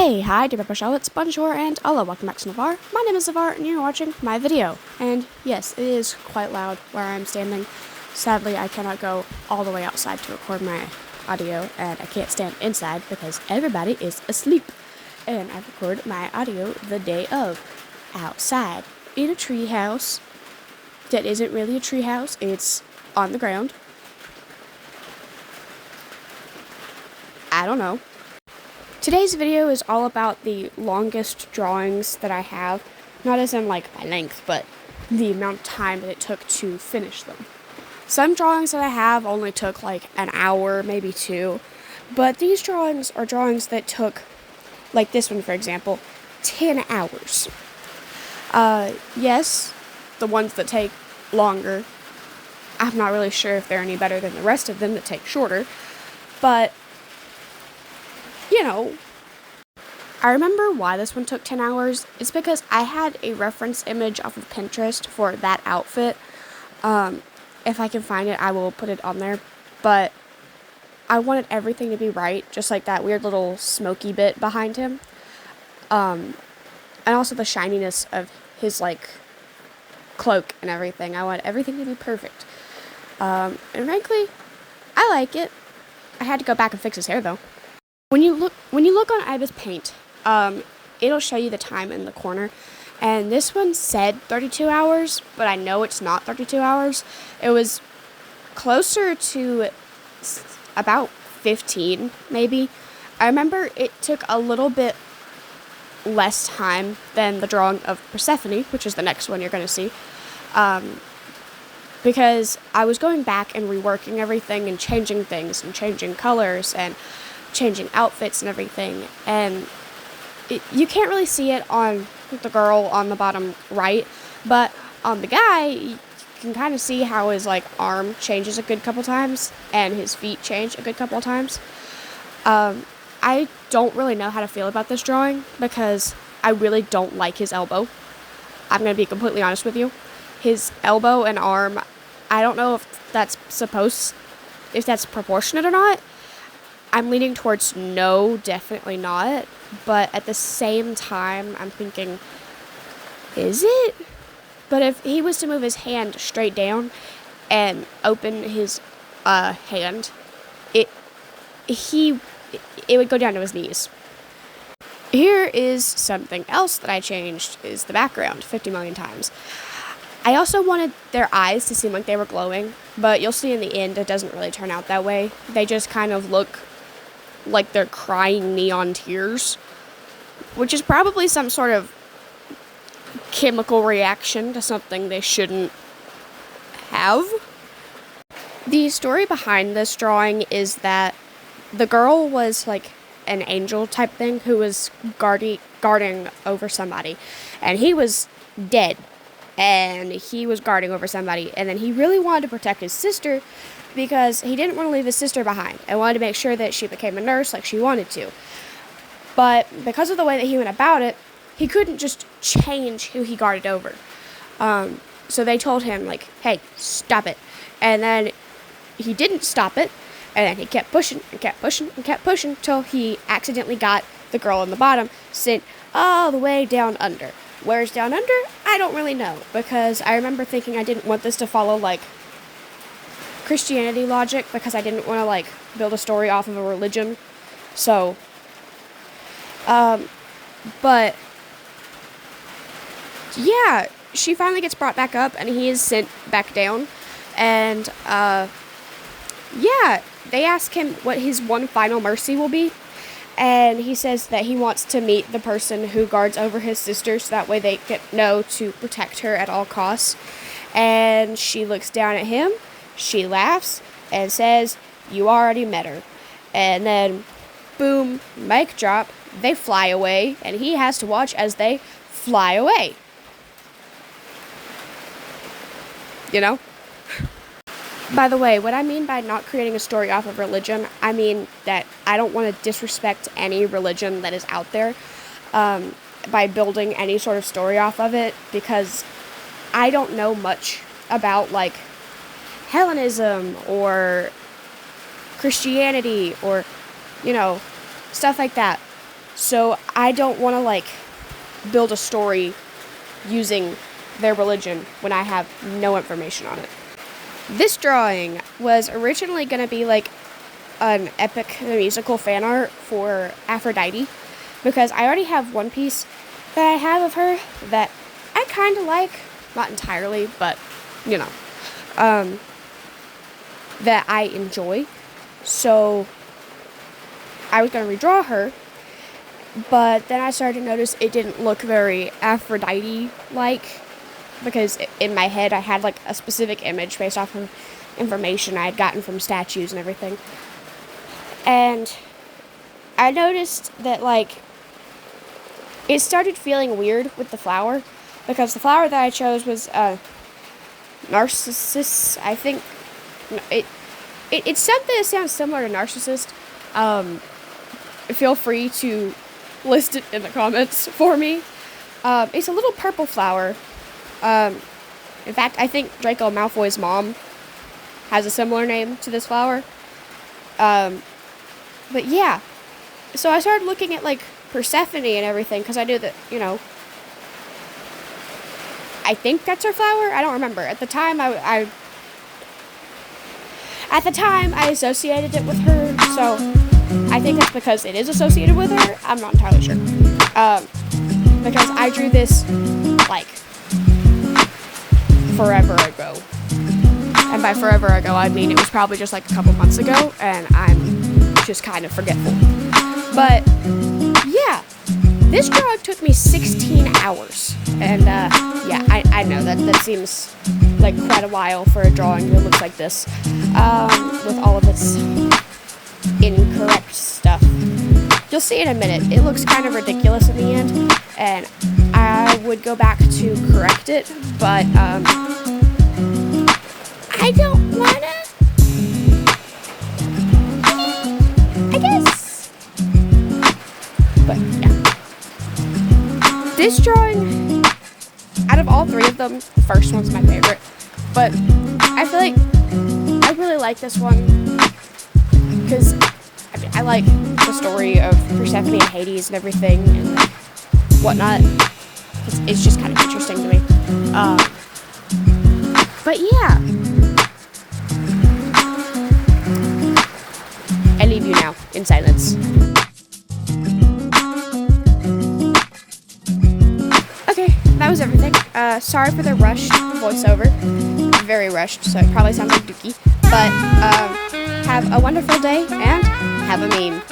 Hey, hi, dear pozhalovat, bonjour, and Hola, welcome back to Nevar. My name is Nevar, and you're watching my video. And yes, it is quite loud where I'm standing. Sadly, I cannot go all the way outside to record my audio, and I can't stand inside because everybody is asleep. And I record my audio the day of, outside, in a tree house that isn't really a tree house, it's on the ground. I don't know. Today's video is all about the longest drawings that I have, not as in like my length, but the amount of time that it took to finish them. Some drawings that I have only took like an hour, maybe two, but these drawings are drawings that took, like this one for example, 10 hours. Yes, the ones that take longer, I'm not really sure if they're any better than the rest of them that take shorter, but you know, I remember why this one took 10 hours. It's because I had a reference image off of Pinterest for that outfit. If I can find it, I will put it on there. But I wanted everything to be right, just like that weird little smoky bit behind him. And also the shininess of his, like, cloak and everything. I want everything to be perfect. And frankly, I like it. I had to go back and fix his hair, though. When you look on Ibis Paint, it'll show you the time in the corner, and this one said 32 hours, but I know it's not 32 hours. It was closer to about 15, maybe. I remember it took a little bit less time than the drawing of Persephone, which is the next one you're going to see, because I was going back and reworking everything and changing things and changing colors and changing outfits and everything, and you can't really see it on the girl on the bottom right, but on the guy you can kind of see how his like arm changes a good couple times and his feet change a good couple of times. I don't really know how to feel about this drawing because I really don't like his elbow. I'm gonna be completely honest with you. His elbow and arm, I don't know if that's proportionate or not. I'm leaning towards no, definitely not, but at the same time, I'm thinking, is it? But if he was to move his hand straight down and open his hand, it would go down to his knees. Here is something else that I changed, is the background 50 million times. I also wanted their eyes to seem like they were glowing, but you'll see in the end it doesn't really turn out that way. They just kind of look like they're crying neon tears, which is probably some sort of chemical reaction to something they shouldn't have. The story behind this drawing is that the girl was like an angel type thing who was guarding over somebody, and he was dead, and he was guarding over somebody, and then he really wanted to protect his sister because he didn't want to leave his sister behind and wanted to make sure that she became a nurse like she wanted to. But because of the way that he went about it, he couldn't just change who he guarded over. So they told him, like, hey, stop it. And then he didn't stop it, and then he kept pushing and kept pushing and kept pushing till he accidentally got the girl on the bottom sent all the way down under. Where's down under? I don't really know, because I remember thinking I didn't want this to follow, like, Christianity logic, because I didn't want to like build a story off of a religion. So but yeah, she finally gets brought back up and he is sent back down, and yeah, they ask him what his one final mercy will be, and he says that he wants to meet the person who guards over his sister so that way they know to protect her at all costs. And she looks down at him, she laughs, and says, you already met her. And then, boom, mic drop, they fly away, and he has to watch as they fly away. You know? By the way, what I mean by not creating a story off of religion, I mean that I don't want to disrespect any religion that is out there by building any sort of story off of it, because I don't know much about, like, Hellenism or Christianity or, you know, stuff like that. So I don't want to like build a story using their religion when I have no information on it. This drawing was originally going to be like an epic musical fan art for Aphrodite, because I already have one piece that I have of her that I kind of like, not entirely, but you know, that I enjoy. So I was going to redraw her, but then I started to notice it didn't look very Aphrodite-like, because in my head I had like a specific image based off of information I had gotten from statues and everything. And I noticed that like it started feeling weird with the flower, because the flower that I chose was Narcissus. I think it's something that sounds similar to Narcissist. Feel free to list it in the comments for me. It's a little purple flower. In fact, I think Draco Malfoy's mom has a similar name to this flower. But yeah, so I started looking at like Persephone and everything, because I knew that, you know, I think that's her flower. I don't remember. At the time, I associated it with her, so I think that's because it is associated with her. I'm not entirely sure. Because I drew this like forever ago. And by forever ago, I mean it was probably just like a couple months ago, and I'm just kind of forgetful. But yeah, this drawing took me 16 hours. And yeah, I know that seems like quite a while for a drawing that looks like this, with all of its incorrect stuff. You'll see in a minute. It looks kind of ridiculous in the end, and I would go back to correct it, but I don't wanna. I guess. But yeah. This drawing, out of all three of them, the first one's my favorite. But I feel like I really like this one because I like the story of Persephone and Hades and everything and whatnot. It's just kind of interesting to me. But yeah. I leave you now in silence. Okay, that was everything. Sorry for the rushed voiceover. Very rushed, so it probably sounds like Dookie. But have a wonderful day and have a meme.